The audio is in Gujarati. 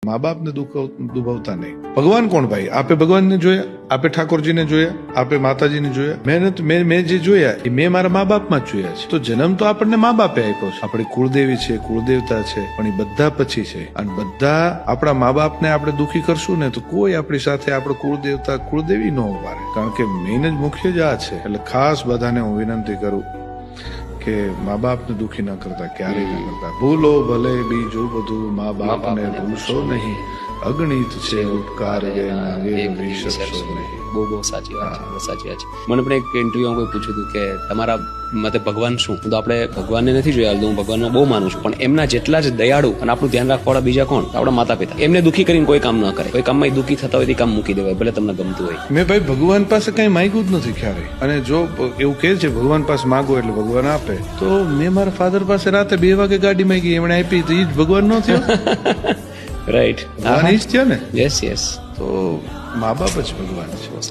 મા બાપને દુભાવતા નહીં. ભગવાન કોણ ભાઈ? આપે ભગવાનને જોયા, આપે ઠાકોરજીને જોયા, આપે માતાજીને જોયા. મેં જે જોયા એ મેં મારા મા બાપમાં જ જોયા છે. તો જન્મ તો આપણને મા બાપે આપ્યો છે. આપણી કુળદેવી છે, કુળદેવતા છે, પણ એ બધા પછી છે. અને બધા આપણા મા બાપને આપણે દુખી કરશું ને તો કોઈ આપણી સાથે આપણે કુળદેવતા કુળદેવી ન ઉભારે. કારણ કે મેઇન જ મુખ્ય જ આ છે. એટલે ખાસ બધાને હું વિનંતી કરું કે મા બાપને દુખી ન કરતા, ક્યારેય ન કરતા. ભૂલો ભલે બીજું બધું, મા બાપને ભૂલશો નહીં. અગણિત છે ઉપકાર એના, એ વિસરશો નહીં. બહુ સાચી વાત છે, બહુ સાચી વાત છે. મને પણ એક ઇન્ટરવ્યુમાં કોઈ પૂછ્યું હતું કે તમારા મતે ભગવાન શું? તો આપણે ભગવાનને નથી જોયા, હું ભગવાનમાં બહુ માનું છું, પણ એમના જેટલા જ દયાળુ અને આપણું ધ્યાન રાખવાવાળા બીજા કોણ? આપણા માતા પિતા. એમને દુઃખી કરીને કોઈ કામ ન કરે. કોઈ કામમાં દુઃખી થતા હોય તે કામ મૂકી દેવાય, ભલે તમને ગમતું હોય. મેં ભાઈ ભગવાન પાસે કઈ માંગ્યું જ નથી ક્યારેય. અને જો એવું કહે છે ભગવાન પાસે માંગો એટલે ભગવાન આપે, તો મેં મારા ફાધર પાસે રાતે 2 વાગે ગાડી માંગી, એમણે આપી, તો એ જ ભગવાન ન થયો. રાઈટ, ભગવાન એ જ થયો ને. Yes yes. તો મા બાપ જ ભગવાન છે.